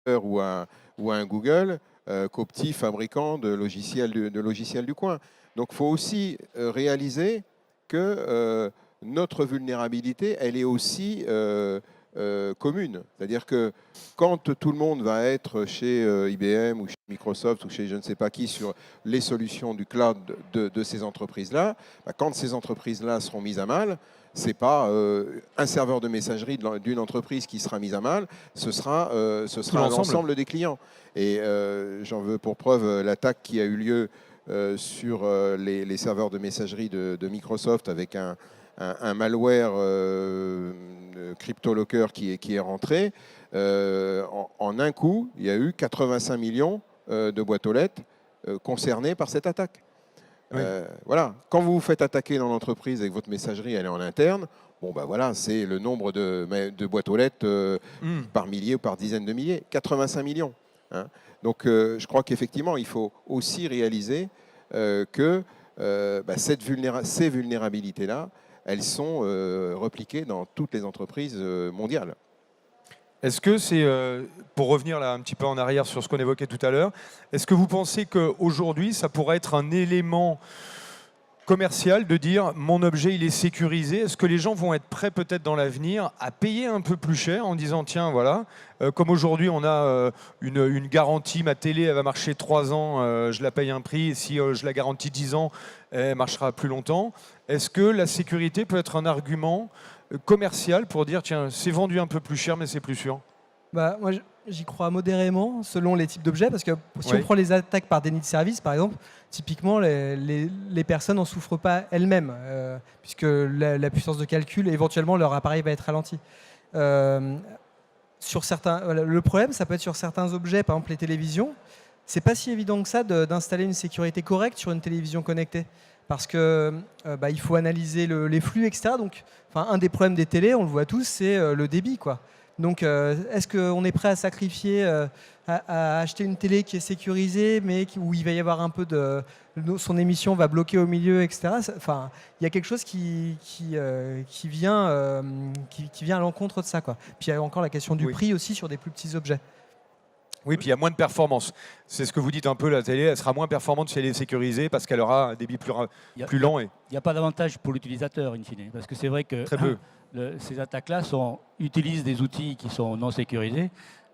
à un Uber ou à un Google qu'aux petits fabricants de logiciels du coin. Donc il faut aussi réaliser que notre vulnérabilité, elle est aussi commune. C'est-à-dire que quand tout le monde va être chez IBM ou chez Microsoft ou chez je ne sais pas qui sur les solutions du cloud de ces entreprises-là, quand ces entreprises-là seront mises à mal, ce n'est pas un serveur de messagerie d'une entreprise qui sera mise à mal, ce sera l'ensemble des clients. Et j'en veux pour preuve l'attaque qui a eu lieu sur les serveurs de messagerie de Microsoft avec un malware CryptoLocker qui est rentré. En un coup, il y a eu 85 millions de boîtes aux lettres concernées par cette attaque. Oui. Voilà. Quand vous vous faites attaquer dans l'entreprise et que votre messagerie elle est en interne, Bon, ben voilà, c'est le nombre de boîtes aux lettres par milliers ou par dizaines de milliers. 85 millions. Hein. Donc, je crois qu'effectivement, il faut aussi réaliser que ces vulnérabilités-là, elles sont repliquées dans toutes les entreprises mondiales. Est-ce que c'est, pour revenir là un petit peu en arrière sur ce qu'on évoquait tout à l'heure, est-ce que vous pensez qu'aujourd'hui, ça pourrait être un élément commercial de dire mon objet il est sécurisé? Est-ce que les gens vont être prêts peut-être dans l'avenir à payer un peu plus cher en disant tiens voilà, comme aujourd'hui on a une garantie, ma télé elle va marcher 3 ans, je la paye un prix, et si je la garantis 10 ans, elle marchera plus longtemps. Est-ce que la sécurité peut être un argument commercial pour dire tiens c'est vendu un peu plus cher mais c'est plus sûr? Bah, moi, j'y crois modérément selon les types d'objets, parce que si Oui. on prend les attaques par déni de service, par exemple, typiquement, les personnes n'en souffrent pas elles-mêmes, puisque la puissance de calcul, éventuellement, leur appareil va être ralenti. Sur certains, voilà, le problème, ça peut être sur certains objets, par exemple les télévisions. C'est pas si évident que ça d'installer une sécurité correcte sur une télévision connectée, parce que il faut analyser les flux, etc. Donc, un des problèmes des télés, on le voit tous, c'est le débit, quoi. Donc, est-ce qu'on est prêt à sacrifier, à acheter une télé qui est sécurisée, mais où il va y avoir un peu son émission va bloquer au milieu, etc. Enfin, il y a quelque chose qui vient à l'encontre de ça, quoi. Puis il y a encore la question du prix aussi sur des plus petits objets. Oui, puis il y a moins de performance. C'est ce que vous dites un peu, la télé, elle sera moins performante si elle est sécurisée parce qu'elle aura un débit plus lent. Il n'y a pas d'avantage pour l'utilisateur, in fine. Parce que c'est vrai que très peu. Ces attaques-là utilisent des outils qui sont non sécurisés.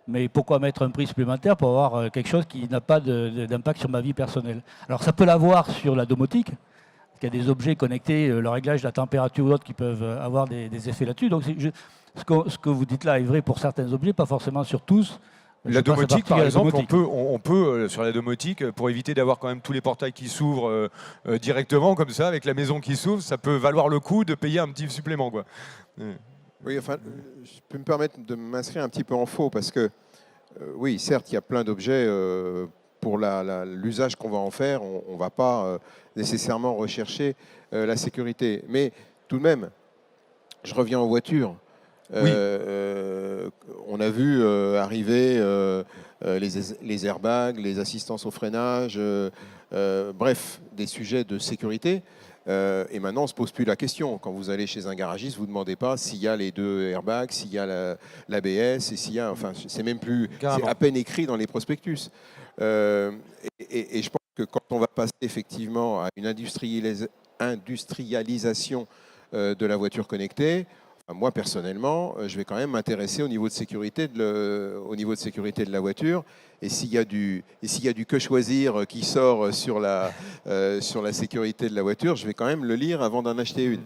Mais pourquoi mettre un prix supplémentaire pour avoir quelque chose qui n'a pas d'impact sur ma vie personnelle? Alors ça peut l'avoir sur la domotique, parce qu'il y a des objets connectés, le réglage de la température ou autre qui peuvent avoir des effets là-dessus. Donc ce que vous dites là est vrai pour certains objets, pas forcément sur tous. La domotique, par exemple, on peut sur la domotique, pour éviter d'avoir quand même tous les portails qui s'ouvrent directement, comme ça, avec la maison qui s'ouvre, ça peut valoir le coup de payer un petit supplément, quoi. Oui, enfin, je peux me permettre de m'inscrire un petit peu en faux, parce que, oui, certes, il y a plein d'objets, pour l'usage qu'on va en faire, on ne va pas nécessairement rechercher la sécurité. Mais tout de même, je reviens aux voitures. Oui. On a vu arriver les airbags, les assistances au freinage, bref, des sujets de sécurité. Et maintenant, on ne se pose plus la question. Quand vous allez chez un garagiste, vous ne demandez pas s'il y a les 2 airbags, s'il y a l'ABS, et s'il y a... Enfin, c'est même plus... C'est à peine écrit dans les prospectus. Et je pense que quand on va passer effectivement à une industrialisation de la voiture connectée, moi, personnellement, je vais quand même m'intéresser au niveau de sécurité de la voiture. Et s'il y a du que choisir qui sort sur la sécurité de la voiture, je vais quand même le lire avant d'en acheter une.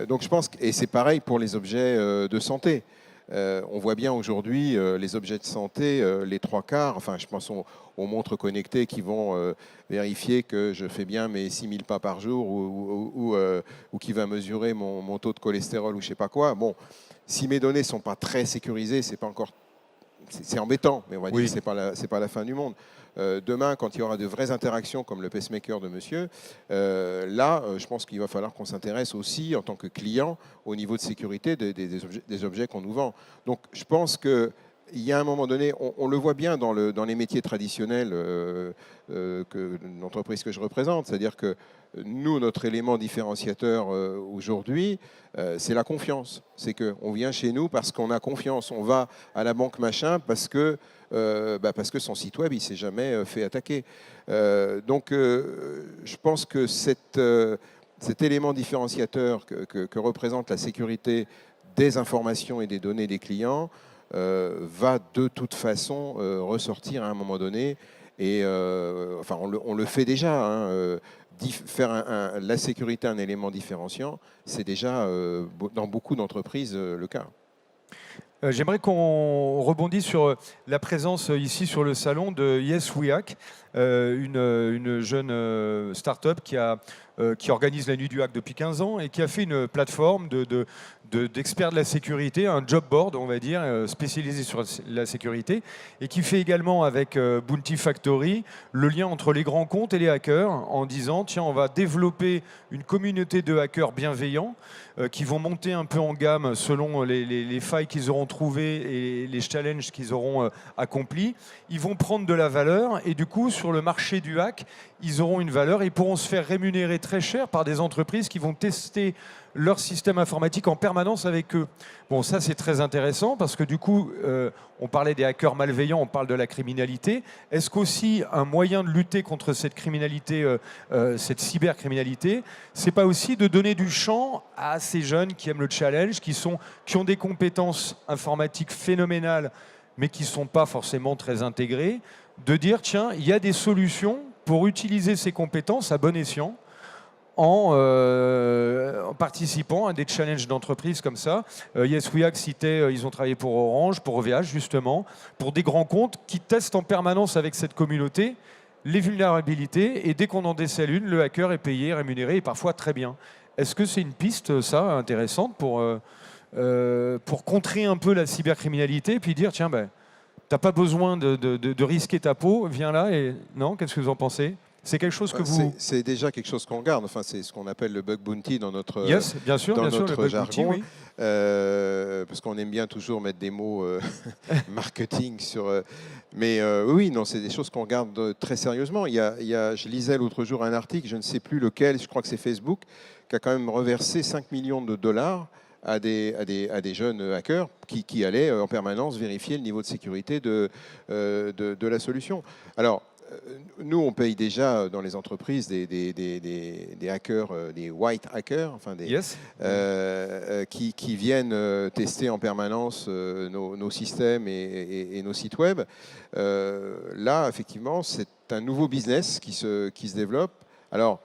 Donc je pense et c'est pareil pour les objets de santé. On voit bien aujourd'hui les objets de santé, les 3/4, enfin je pense aux montres connectées qui vont vérifier que je fais bien mes 6000 pas par jour ou qui va mesurer mon taux de cholestérol ou je sais pas quoi. Bon, si mes données ne sont pas très sécurisées, c'est pas encore... C'est embêtant, mais on va dire que ce n'est pas la fin du monde. Demain, quand il y aura de vraies interactions comme le pacemaker de monsieur, je pense qu'il va falloir qu'on s'intéresse aussi, en tant que client, au niveau de sécurité des objets qu'on nous vend. Donc, je pense qu'il y a un moment donné, on le voit bien dans les métiers traditionnels de l'entreprise que je représente, c'est-à-dire que nous, notre élément différenciateur aujourd'hui, c'est la confiance. C'est qu'on vient chez nous parce qu'on a confiance. On va à la banque machin parce que son site web, il ne s'est jamais fait attaquer. Donc, je pense que cet élément différenciateur que représente la sécurité des informations et des données des clients va de toute façon ressortir à un moment donné. Et on le fait déjà. Hein, faire la sécurité un élément différenciant, c'est déjà dans beaucoup d'entreprises le cas. J'aimerais qu'on rebondisse sur la présence ici sur le salon de Yes We Hack, une jeune start-up qui a qui organise la nuit du hack depuis 15 ans et qui a fait une plateforme d'experts de la sécurité, un job board, on va dire, spécialisé sur la sécurité, et qui fait également avec Bounty Factory le lien entre les grands comptes et les hackers, en disant, tiens, on va développer une communauté de hackers bienveillants qui vont monter un peu en gamme selon les failles qu'ils auront trouvées et les challenges qu'ils auront accomplis. Ils vont prendre de la valeur et du coup, sur le marché du hack, ils auront une valeur et ils pourront se faire rémunérer très cher par des entreprises qui vont tester leur système informatique en permanence avec eux. Bon, ça c'est très intéressant parce que du coup, on parlait des hackers malveillants, on parle de la criminalité. Est-ce qu'aussi un moyen de lutter contre cette criminalité, cette cybercriminalité, c'est pas aussi de donner du champ à ces jeunes qui aiment le challenge, qui ont des compétences informatiques phénoménales, mais qui ne sont pas forcément très intégrées, de dire, tiens, il y a des solutions pour utiliser ces compétences à bon escient, en participant à des challenges d'entreprises comme ça. Yes We Hack citait, ils ont travaillé pour Orange, pour OVH justement, pour des grands comptes qui testent en permanence avec cette communauté les vulnérabilités et dès qu'on en décèle une, le hacker est payé, rémunéré et parfois très bien. Est-ce que c'est une piste, ça, intéressante pour contrer un peu la cybercriminalité et puis dire, tiens, ben, t'as pas besoin de risquer ta peau, viens là et... Non, qu'est-ce que vous en pensez ? C'est quelque chose que vous... C'est déjà quelque chose qu'on regarde. Enfin, c'est ce qu'on appelle le bug bounty dans notre, bien sûr, notre jargon. Bounty, oui. Parce qu'on aime bien toujours mettre des mots marketing sur... mais oui, non, c'est des choses qu'on regarde très sérieusement. Je lisais l'autre jour un article, je ne sais plus lequel, je crois que c'est Facebook, qui a quand même reversé 5 millions de dollars à des jeunes hackers qui allaient en permanence vérifier le niveau de sécurité de la solution. Alors, nous, on paye déjà dans les entreprises des hackers, des white hackers, enfin qui viennent tester en permanence nos systèmes et nos sites web. Là, effectivement, c'est un nouveau business qui se développe. Alors,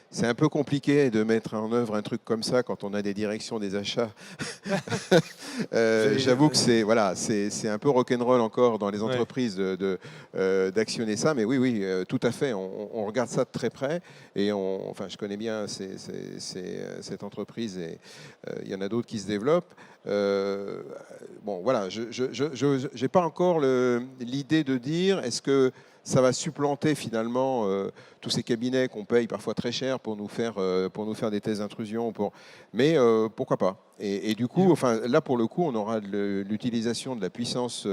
c'est un peu compliqué de mettre en œuvre un truc comme ça quand on a des directions des achats. J'avoue que c'est un peu rock'n'roll encore dans les entreprises d'actionner ça, mais oui, tout à fait. On regarde ça de très près et je connais bien cette entreprise et il y en a d'autres qui se développent. Bon, voilà, je n'ai pas encore l'idée de dire est-ce que ça va supplanter finalement tous ces cabinets qu'on paye parfois très cher pour nous faire des tests d'intrusion. Mais pourquoi pas. Et du coup, là pour le coup, on aura l'utilisation de la puissance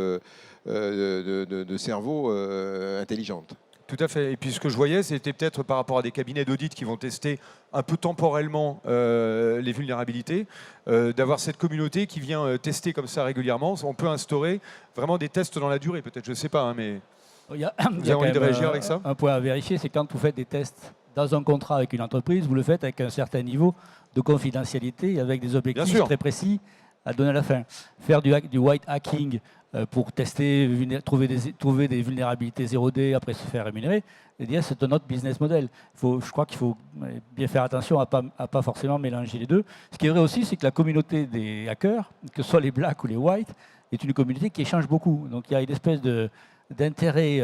de cerveau intelligente. Tout à fait. Et puis ce que je voyais, c'était peut-être par rapport à des cabinets d'audit qui vont tester un peu temporellement les vulnérabilités, d'avoir cette communauté qui vient tester comme ça régulièrement. On peut instaurer vraiment des tests dans la durée, peut-être, je ne sais pas, hein, mais... Vous avez envie de réagir avec ça ? Un point à vérifier, c'est quand vous faites des tests dans un contrat avec une entreprise, vous le faites avec un certain niveau de confidentialité, avec des objectifs très précis à donner à la fin. Faire du white hacking pour tester, trouver des vulnérabilités 0D, après se faire rémunérer, c'est un autre business model. Je crois qu'il faut bien faire attention à pas forcément mélanger les deux. Ce qui est vrai aussi, c'est que la communauté des hackers, que ce soit les blacks ou les whites, est une communauté qui échange beaucoup. Donc il y a une espèce d'intérêt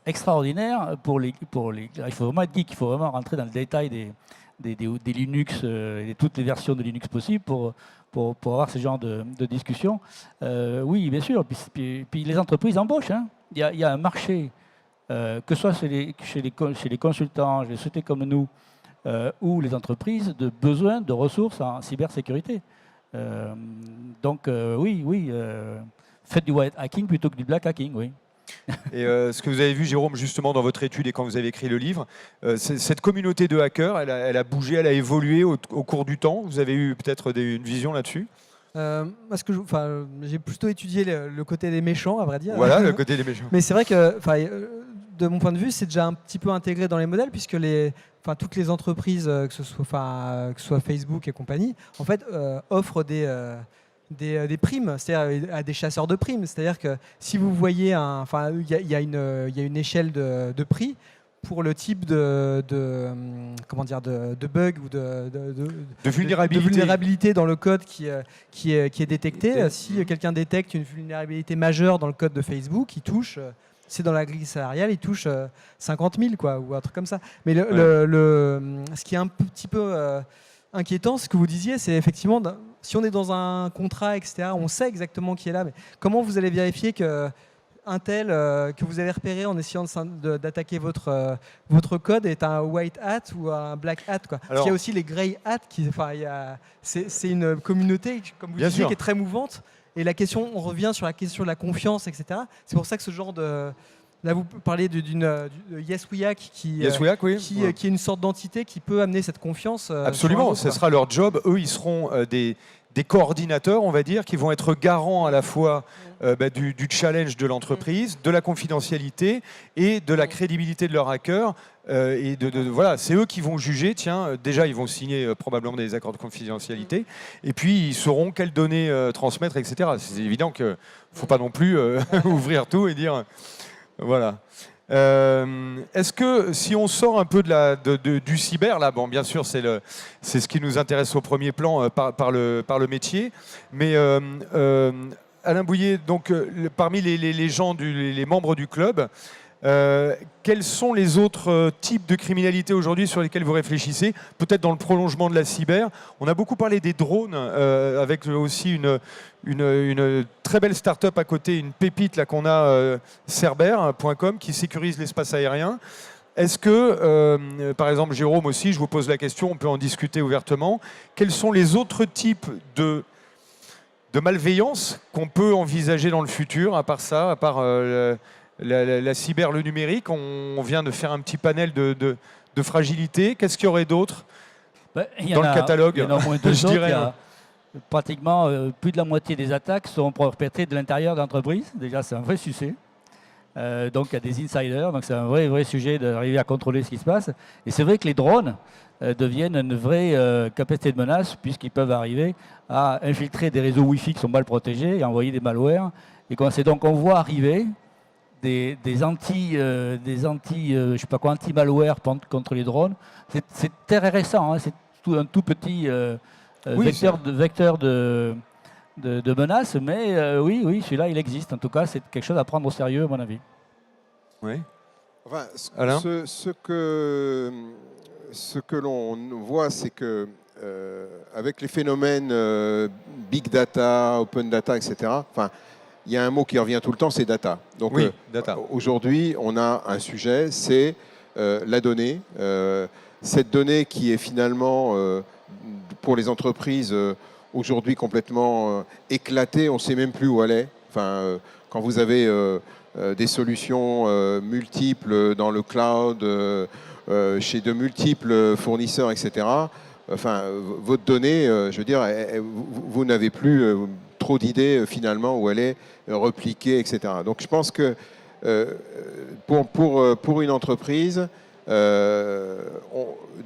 extraordinaire pour les... Il faut vraiment être geek, il faut vraiment rentrer dans le détail des Linux et toutes les versions de Linux possibles pour avoir ce genre de discussion. Oui, bien sûr. Puis les entreprises embauchent. Hein. Il y a un marché, que ce soit chez les consultants, les sociétés comme nous, ou les entreprises, de besoin de ressources en cybersécurité. Donc oui, faites du white hacking plutôt que du black hacking, oui. Et ce que vous avez vu, Jérôme, justement dans votre étude et quand vous avez écrit le livre, cette communauté de hackers, elle a bougé, elle a évolué au cours du temps. Vous avez eu peut-être une vision là-dessus ? J'ai plutôt étudié le côté des méchants, à vrai dire. Voilà, le côté des méchants. Mais c'est vrai que, de mon point de vue, c'est déjà un petit peu intégré dans les modèles, puisque toutes les entreprises, que ce soit Facebook et compagnie, en fait, offrent des primes, c'est-à-dire à des chasseurs de primes. C'est-à-dire que si vous voyez, il y a une échelle de prix pour le type de bug ou de vulnérabilité dans le code qui est détecté. Si quelqu'un détecte une vulnérabilité majeure dans le code de Facebook, il touche c'est dans la grille salariale, il touche 50 000 quoi, ou un truc comme ça. Mais ce qui est un petit peu inquiétant, ce que vous disiez, c'est effectivement, si on est dans un contrat, etc., on sait exactement qui est là, mais comment vous allez vérifier que un tel que vous avez repéré en essayant d'attaquer votre code est un white hat ou un black hat quoi. Parce qu'il y a aussi les grey hat, c'est une communauté, comme vous disiez, qui est très mouvante. Et la question, on revient sur la question de la confiance, etc. C'est pour ça que ce genre de... Là, vous parlez de YesWeHack qui est une sorte d'entité qui peut amener cette confiance. Absolument, ce sera leur job. Eux, ils seront des coordinateurs, on va dire, qui vont être garants à la fois du challenge de l'entreprise, de la confidentialité et de la crédibilité de leur hacker. Et voilà, c'est eux qui vont juger. Tiens, déjà, ils vont signer probablement des accords de confidentialité. Et puis, ils sauront quelles données transmettre, etc. C'est évident qu'il ne faut pas non plus ouvrir tout et dire... Voilà. Est-ce que si on sort un peu du cyber, là, bon, bien sûr, c'est ce qui nous intéresse au premier plan par le métier, mais Alain Bouillet, donc, parmi les gens, les membres du club, quels sont les autres types de criminalité aujourd'hui sur lesquels vous réfléchissez? Peut-être dans le prolongement de la cyber. On a beaucoup parlé des drones, avec aussi une très belle start-up à côté, une pépite là qu'on a, Cerber.com, qui sécurise l'espace aérien. Est-ce que, par exemple, Jérôme aussi, je vous pose la question, on peut en discuter ouvertement, quels sont les autres types de malveillance qu'on peut envisager dans le futur, à part ça, à part la cyber, le numérique? On vient de faire un petit panel de fragilité. Qu'est-ce qu'il y aurait d'autre dans le catalogue? Il y en a au moins deux autres. Pratiquement plus de la moitié des attaques sont perpétrées de l'intérieur de l'entreprise. Déjà, c'est un vrai succès. Donc, il y a des insiders. Donc, c'est un vrai sujet d'arriver à contrôler ce qui se passe. Et c'est vrai que les drones deviennent une vraie capacité de menace, puisqu'ils peuvent arriver à infiltrer des réseaux Wi-Fi qui sont mal protégés et envoyer des malwares. Et donc, on voit arriver des anti-malware contre les drones. C'est très récent. Hein. C'est un tout petit vecteur de menace, mais oui, celui-là, il existe. En tout cas, c'est quelque chose à prendre au sérieux, à mon avis. Oui. Enfin, Alain ? Ce que l'on voit, c'est que avec les phénomènes big data, open data, etc., enfin, il y a un mot qui revient tout le temps, c'est data. Donc data. Aujourd'hui, on a un sujet, c'est la donnée. Cette donnée qui est finalement, pour les entreprises, aujourd'hui complètement éclatée, on ne sait même plus où elle est. Enfin, quand vous avez des solutions multiples dans le cloud, chez de multiples fournisseurs, etc., enfin, votre donnée, je veux dire, vous n'avez plus trop d'idées finalement où elle est repliquée, etc. Donc je pense que pour une entreprise,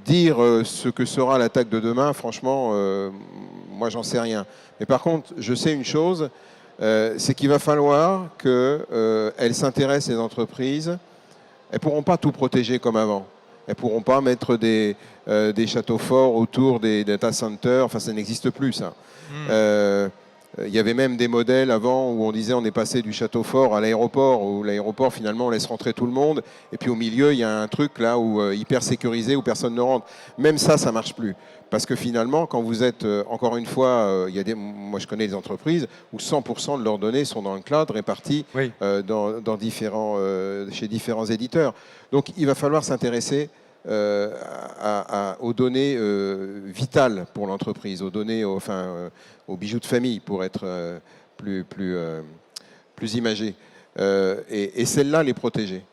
dire ce que sera l'attaque de demain, franchement, moi j'en sais rien. Mais par contre, je sais une chose, c'est qu'il va falloir qu'elles s'intéressent, les entreprises. Elles ne pourront pas tout protéger comme avant. Elles ne pourront pas mettre des châteaux forts autour des data centers. Enfin, ça n'existe plus, ça. Il y avait même des modèles avant où on disait on est passé du château fort à l'aéroport, où l'aéroport finalement on laisse rentrer tout le monde, et puis au milieu il y a un truc là où hyper sécurisé où personne ne rentre. Même ça, ça marche plus, parce que finalement quand vous êtes encore une fois, moi je connais des entreprises où 100% de leurs données sont dans le cloud réparties dans chez différents éditeurs. Donc il va falloir s'intéresser aux données vitales pour l'entreprise, aux données, aux bijoux de famille, pour être plus imagé. Et celles-là, les protéger.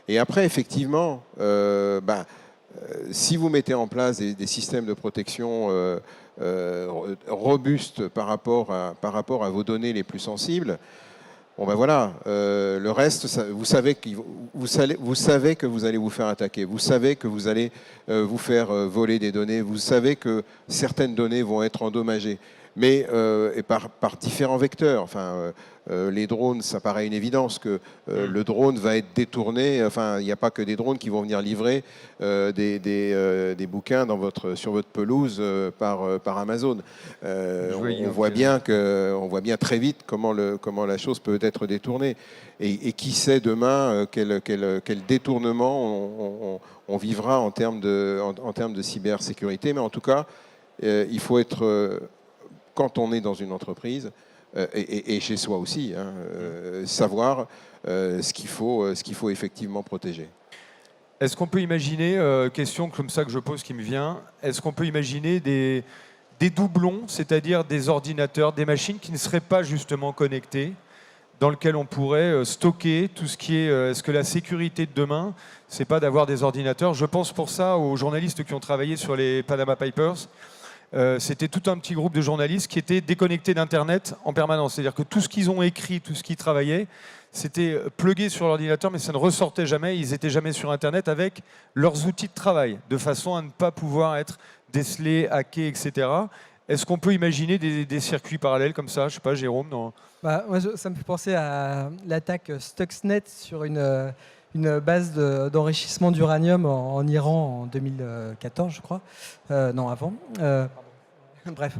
Et après, effectivement, si vous mettez en place des systèmes de protection robustes par rapport à vos données les plus sensibles, bon ben voilà, le reste, vous savez que vous allez vous faire attaquer, vous savez que vous allez vous faire voler des données, vous savez que certaines données vont être endommagées. mais et par différents vecteurs. Enfin, les drones, ça paraît une évidence que le drone va être détourné. Enfin, il n'y a pas que des drones qui vont venir livrer des bouquins sur votre pelouse par Amazon. On voit bien très vite comment la chose peut être détournée. Et qui sait demain quel détournement on vivra en termes de cybersécurité. Mais en tout cas, il faut être, quand on est dans une entreprise, et chez soi aussi, savoir ce qu'il faut effectivement protéger. Est-ce qu'on peut imaginer, question comme ça que je pose qui me vient, est-ce qu'on peut imaginer des doublons, c'est-à-dire des ordinateurs, des machines qui ne seraient pas justement connectées, dans lequel on pourrait stocker tout ce qui est... Est-ce que la sécurité de demain, c'est pas d'avoir des ordinateurs? Je pense pour ça aux journalistes qui ont travaillé sur les Panama Papers. C'était tout un petit groupe de journalistes qui étaient déconnectés d'Internet en permanence. C'est-à-dire que tout ce qu'ils ont écrit, tout ce qu'ils travaillaient, c'était plugué sur l'ordinateur, mais ça ne ressortait jamais. Ils n'étaient jamais sur Internet avec leurs outils de travail, de façon à ne pas pouvoir être décelés, hackés, etc. Est-ce qu'on peut imaginer des circuits parallèles comme ça? Je ne sais pas, Jérôme, non? Moi, ça me fait penser à l'attaque Stuxnet sur une base d'enrichissement d'uranium en Iran en 2014, je crois. Non, avant. Bref,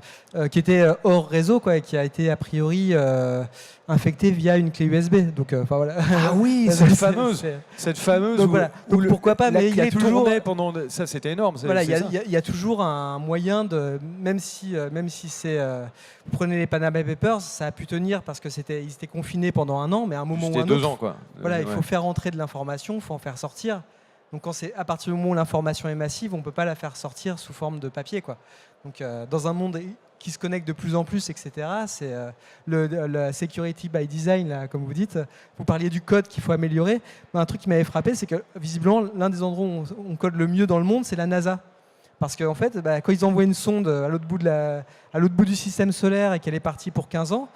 qui était hors réseau, quoi, et qui a été a priori infecté via une clé USB. Donc, voilà. Ah oui, cette fameuse. Donc, voilà. Donc, pourquoi pas, mais il y a toujours. Ça, c'était énorme. Voilà, il y a toujours un moyen de, même si c'est, vous prenez les Panama Papers, ça a pu tenir parce que ils étaient confinés pendant un an, mais à un moment ou un autre. 2 ans, quoi. Voilà, il faut faire rentrer de l'information, il faut en faire sortir. Donc, à partir du moment où l'information est massive, on ne peut pas la faire sortir sous forme de papier, quoi. Donc, dans un monde qui se connecte de plus en plus, etc., c'est la security by design, là, comme vous dites. Vous parliez du code qu'il faut améliorer. Un truc qui m'avait frappé, c'est que visiblement, l'un des endroits où on code le mieux dans le monde, c'est la NASA. Parce qu'en fait, quand ils envoient une sonde à l'autre bout du système solaire et qu'elle est partie pour 15 ans,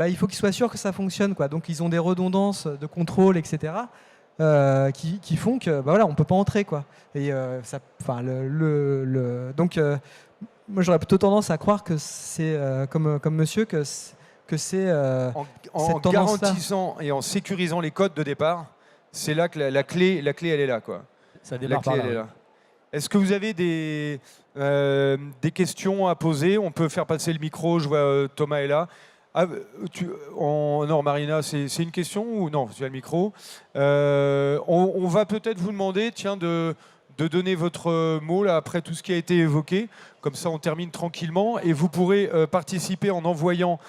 il faut qu'ils soient sûrs que ça fonctionne, quoi. Donc, ils ont des redondances de contrôle, etc., qui font que voilà, on ne peut pas entrer, quoi. Et donc moi j'aurais plutôt tendance à croire que c'est comme monsieur que c'est en garantissant et en sécurisant les codes de départ, c'est là que la clé elle est là, quoi. Ça démarre la clé par là. elle est là. Est-ce que vous avez des questions à poser? On peut faire passer le micro, je vois Thomas est là. Ah, non, Marina, c'est une question ou non? Tu as le micro. On va peut-être vous demander, tiens, de donner votre mot là, après tout ce qui a été évoqué. Comme ça, on termine tranquillement. Et vous pourrez participer en envoyant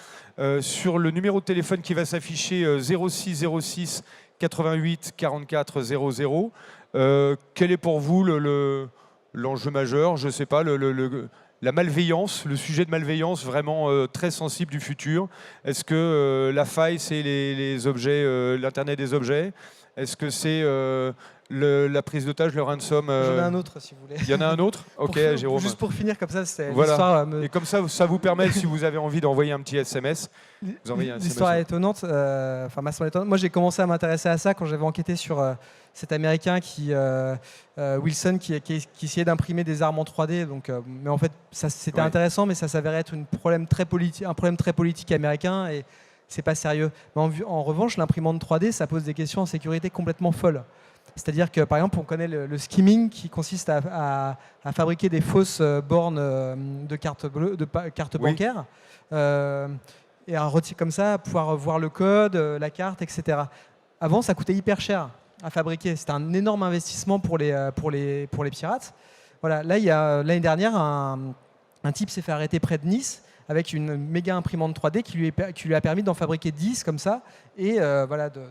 sur le numéro de téléphone qui va s'afficher 06 06 88 44 00. Quel est pour vous l'enjeu majeur? Je ne sais pas, la malveillance, le sujet de malveillance vraiment très sensible du futur. Est-ce que la faille, c'est les objets, l'Internet des objets? Est-ce que c'est la prise d'otage, le ransom? J'en ai un autre, si vous voulez. Il y en a un autre? Ok, Jérôme. Juste pour finir, comme ça, c'est voilà. l'histoire. Et comme ça vous permet, si vous avez envie d'envoyer un petit SMS, vous envoyez un SMS. L'histoire est étonnante. Moi, j'ai commencé à m'intéresser à ça quand j'avais enquêté sur cet Américain Wilson, qui essayait d'imprimer des armes en 3D. Donc, mais en fait, c'était intéressant, mais ça s'avérait être un problème très politique américain. Et c'est pas sérieux. Mais en revanche, l'imprimante 3D, ça pose des questions en sécurité complètement folles. C'est-à-dire que, par exemple, on connaît le skimming qui consiste à fabriquer des fausses bornes de cartes bancaires et à retirer comme ça, à pouvoir voir le code, la carte, etc. Avant, ça coûtait hyper cher à fabriquer. C'était un énorme investissement pour les pirates. Voilà. Là, l'année dernière, un type s'est fait arrêter près de Nice avec une méga imprimante 3D qui lui a permis d'en fabriquer 10 comme ça et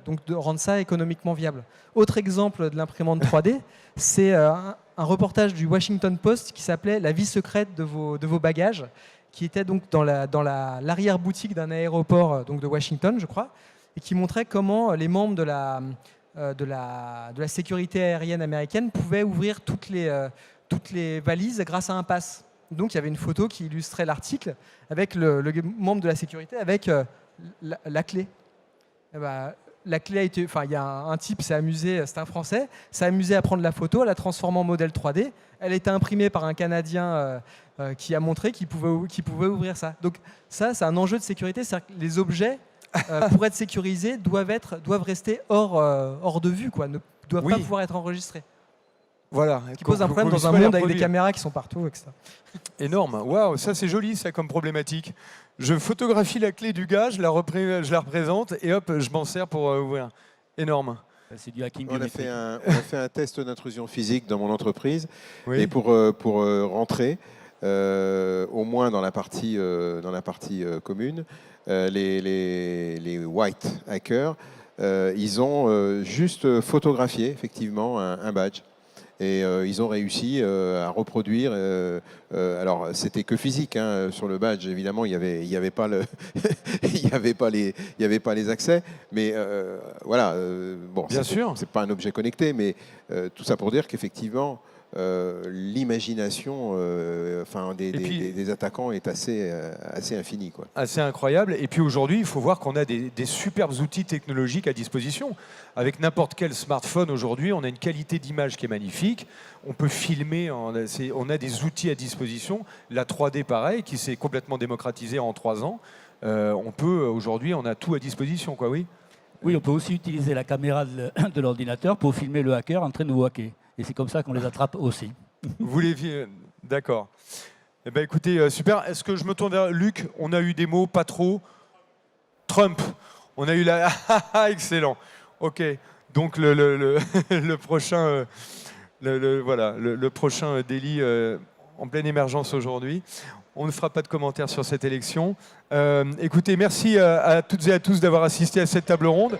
donc de rendre ça économiquement viable. Autre exemple de l'imprimante 3D, c'est un reportage du Washington Post qui s'appelait « La vie secrète de vos bagages », qui était donc dans l'arrière-boutique d'un aéroport donc de Washington, je crois, et qui montrait comment les membres de la sécurité aérienne américaine pouvaient ouvrir toutes les valises grâce à un pass. Donc il y avait une photo qui illustrait l'article avec le membre de la sécurité avec la clé. La clé a été, il y a un type s'est amusé, c'est un Français, s'est amusé à prendre la photo, à la transformer en modèle 3D. Elle a été imprimée par un Canadien qui a montré qu'il pouvait ouvrir ça. Donc ça, c'est un enjeu de sécurité, c'est-à-dire que les objets, pour être sécurisés, doivent rester hors de vue, quoi, ne doivent pas pouvoir être enregistrés. Voilà. Qui pose un problème dans un monde avec des caméras qui sont partout, etc. Énorme. Waouh, ça c'est joli ça comme problématique. Je photographie la clé du gars, je la représente et hop, je m'en sers pour ouvrir. Énorme. C'est du hacking On a fait un test d'intrusion physique dans mon entreprise. Oui. Et pour rentrer, au moins dans la partie commune, les white hackers, ils ont juste photographié effectivement un badge. Et ils ont réussi à reproduire. Alors, c'était que physique hein, sur le badge. Évidemment, il y avait pas les accès. Mais voilà. Bon, bien sûr. C'est pas un objet connecté, mais tout ça pour dire qu'effectivement, l'imagination des attaquants est assez infinie, quoi. Assez incroyable. Et puis aujourd'hui, il faut voir qu'on a des superbes outils technologiques à disposition. Avec n'importe quel smartphone aujourd'hui, on a une qualité d'image qui est magnifique. On peut filmer, on a des outils à disposition. La 3D, pareil, qui s'est complètement démocratisée en 3 ans. Aujourd'hui, on a tout à disposition, quoi, oui. Oui, on peut aussi utiliser la caméra de l'ordinateur pour filmer le hacker en train de vous hacker. Et c'est comme ça qu'on les attrape aussi. Vous voulez... D'accord. Eh ben, écoutez, super. Est-ce que je me tourne vers Luc? On a eu des mots pas trop. Trump. On a eu la... Excellent. OK. Donc le prochain... le prochain délit en pleine émergence aujourd'hui. On ne fera pas de commentaires sur cette élection. Écoutez, merci à toutes et à tous d'avoir assisté à cette table ronde.